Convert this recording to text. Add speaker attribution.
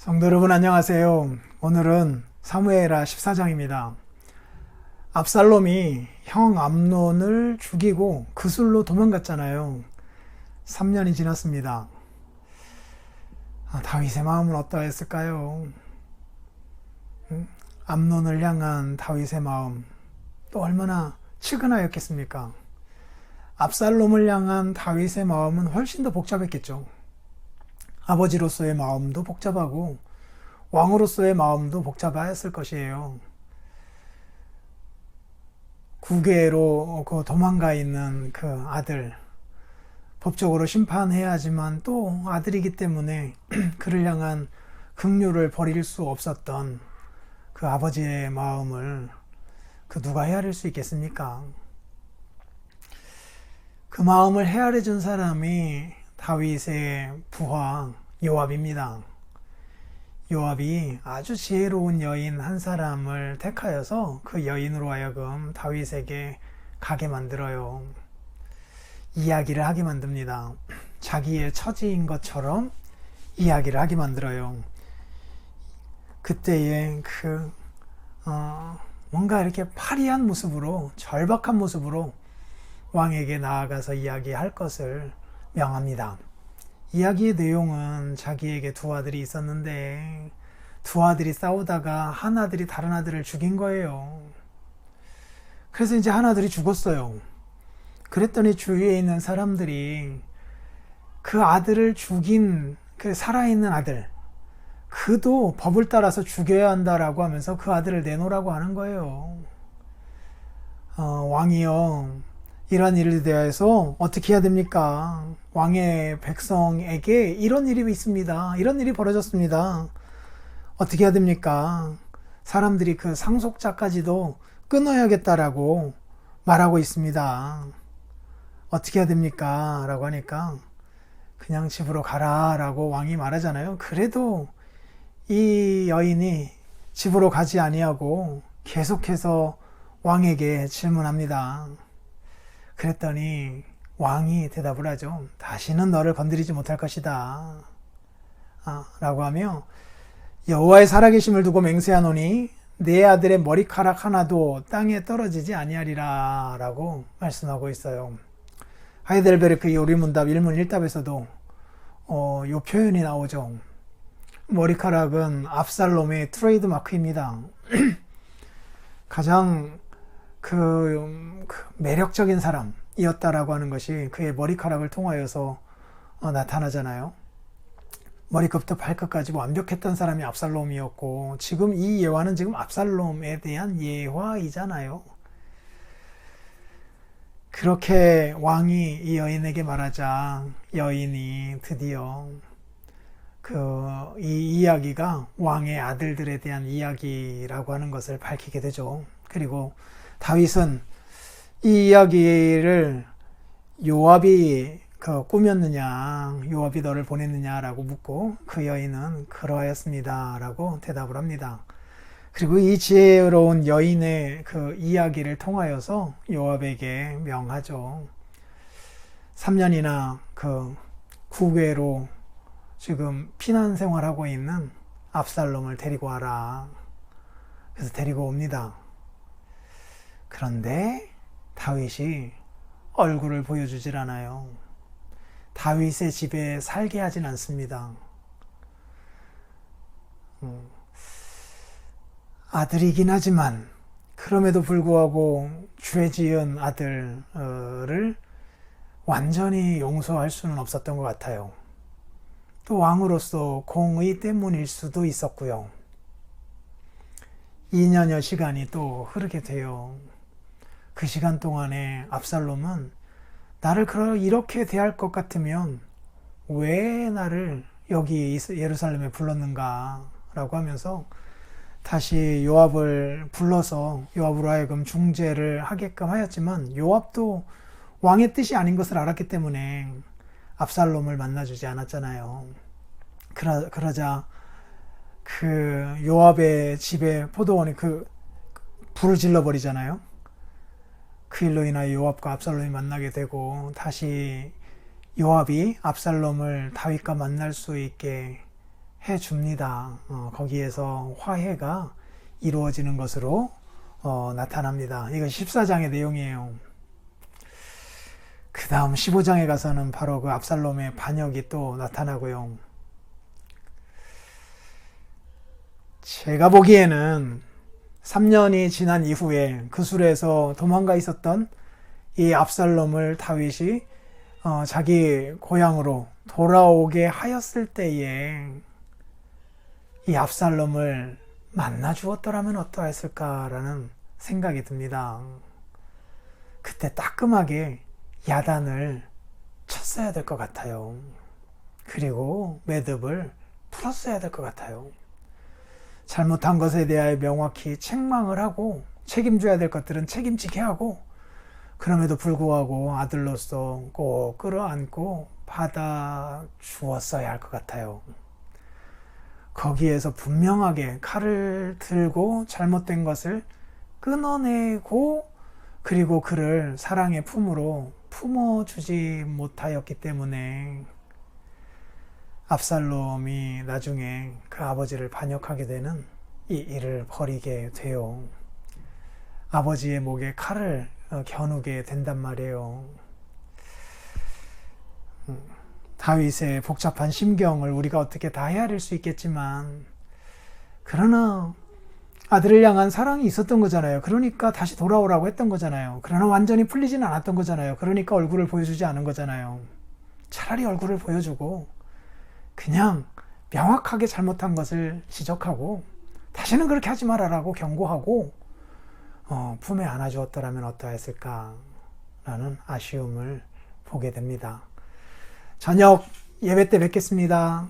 Speaker 1: 성도 여러분 안녕하세요. 오늘은 사무엘하 14장입니다. 압살롬이 형 암논을 죽이고 그술로 도망갔잖아요. 3년이 지났습니다. 다윗의 마음은 어떠했을까요? 암논을 향한 다윗의 마음 또 얼마나 측은하였겠습니까? 압살롬을 향한 다윗의 마음은 훨씬 더 복잡했겠죠. 아버지로서의 마음도 복잡하고 왕으로서의 마음도 복잡하였을 것이에요. 국외로 도망가 있는 그 아들, 법적으로 심판해야 하지만 또 아들이기 때문에 그를 향한 긍휼을 버릴 수 없었던 그 아버지의 마음을 누가 헤아릴 수 있겠습니까? 그 마음을 헤아려 준 사람이 다윗의 부하 요압입니다. 요압이 아주 지혜로운 여인 한 사람을 택하여서 그 여인으로 하여금 다윗에게 가게 만들어요. 이야기를 하게 만듭니다. 자기의 처지인 것처럼 이야기를 하게 만들어요. 그때의 뭔가 이렇게 파리한 모습으로, 절박한 모습으로 왕에게 나아가서 이야기할 것을 명합니다. 이야기의 내용은 자기에게 두 아들이 있었는데 두 아들이 싸우다가 한 아들이 다른 아들을 죽인 거예요. 그래서 이제 한 아들이 죽었어요. 그랬더니 주위에 있는 사람들이 그 아들을 죽인 그 살아있는 아들, 그도 법을 따라서 죽여야 한다라고 하면서 그 아들을 내놓으라고 하는 거예요. 왕이요, 이런 일에 대해서 어떻게 해야 됩니까? 왕의 백성에게 이런 일이 있습니다. 이런 일이 벌어졌습니다. 어떻게 해야 됩니까? 사람들이 그 상속자까지도 끊어야겠다라고 말하고 있습니다. 어떻게 해야 됩니까? 라고 하니까 그냥 집으로 가라 라고 왕이 말하잖아요. 그래도 이 여인이 집으로 가지 아니하고 계속해서 왕에게 질문합니다. 그랬더니 왕이 대답을 하죠. 다시는 너를 건드리지 못할 것이다 라고 하며 여호와의 살아계심을 두고 맹세하노니 내 아들의 머리카락 하나도 땅에 떨어지지 아니하리라 라고 말씀하고 있어요. 하이델베르크 요리문답 1문 1답에서도 요 표현이 나오죠. 머리카락은 압살롬의 트레이드 마크입니다. 가장 매력적인 사람이었다라고 하는 것이 그의 머리카락을 통하여서 나타나잖아요. 머리끝부터 발끝까지 완벽했던 사람이 압살롬이었고, 지금 이 예화는 지금 압살롬에 대한 예화이잖아요. 그렇게 왕이 이 여인에게 말하자 여인이 드디어 이 이야기가 왕의 아들들에 대한 이야기라고 하는 것을 밝히게 되죠. 그리고 다윗은 이 이야기를 요압이 꾸몄느냐, 요압이 너를 보냈느냐라고 묻고 그 여인은 그러하였습니다 라고 대답을 합니다. 그리고 이 지혜로운 여인의 그 이야기를 통하여서 요압에게 명하죠. 3년이나 국외로 지금 피난 생활하고 있는 압살롬을 데리고 와라. 그래서 데리고 옵니다. 그런데 다윗이 얼굴을 보여주질 않아요. 다윗의 집에 살게 하진 않습니다. 아들이긴 하지만 그럼에도 불구하고 죄 지은 아들을 완전히 용서할 수는 없었던 것 같아요. 또 왕으로서 공의 때문일 수도 있었고요. 2년여 시간이 또 흐르게 돼요. 그 시간 동안에 압살롬은 나를 이렇게 대할 것 같으면 왜 나를 여기 예루살렘에 불렀는가 라고 하면서 다시 요압을 불러서 요압으로 하여금 중재를 하게끔 하였지만 요압도 왕의 뜻이 아닌 것을 알았기 때문에 압살롬을 만나주지 않았잖아요. 그러자 요압의 집에 포도원에 불을 질러버리잖아요. 그 일로 인하여 요압과 압살롬이 만나게 되고 다시 요압이 압살롬을 다윗과 만날 수 있게 줍니다. 거기에서 화해가 이루어지는 것으로 나타납니다. 이거 14장의 내용이에요. 그 다음 15장에 가서는 바로 그 압살롬의 반역이 또 나타나고요. 제가 보기에는 3년이 지난 이후에 그 술에서 도망가 있었던 이 압살롬을 다윗이 자기 고향으로 돌아오게 하였을 때에 이 압살롬을 만나 주었더라면 어떠했을까라는 생각이 듭니다. 그때 따끔하게 야단을 쳤어야 될 것 같아요. 그리고 매듭을 풀었어야 될 것 같아요. 잘못한 것에 대하여 명확히 책망을 하고 책임져야 될 것들은 책임지게 하고, 그럼에도 불구하고 아들로서 꼭 끌어안고 받아 주었어야 할 것 같아요. 거기에서 분명하게 칼을 들고 잘못된 것을 끊어내고, 그리고 그를 사랑의 품으로 품어주지 못하였기 때문에 압살롬이 나중에 그 아버지를 반역하게 되는 이 일을 벌이게 돼요. 아버지의 목에 칼을 겨누게 된단 말이에요. 다윗의 복잡한 심경을 우리가 어떻게 다 헤아릴 수 있겠지만, 그러나 아들을 향한 사랑이 있었던 거잖아요. 그러니까 다시 돌아오라고 했던 거잖아요. 그러나 완전히 풀리지는 않았던 거잖아요. 그러니까 얼굴을 보여주지 않은 거잖아요. 차라리 얼굴을 보여주고 그냥 명확하게 잘못한 것을 지적하고 다시는 그렇게 하지 말아라고 경고하고 품에 안아주었더라면 어떠했을까라는 아쉬움을 보게 됩니다. 저녁 예배 때 뵙겠습니다.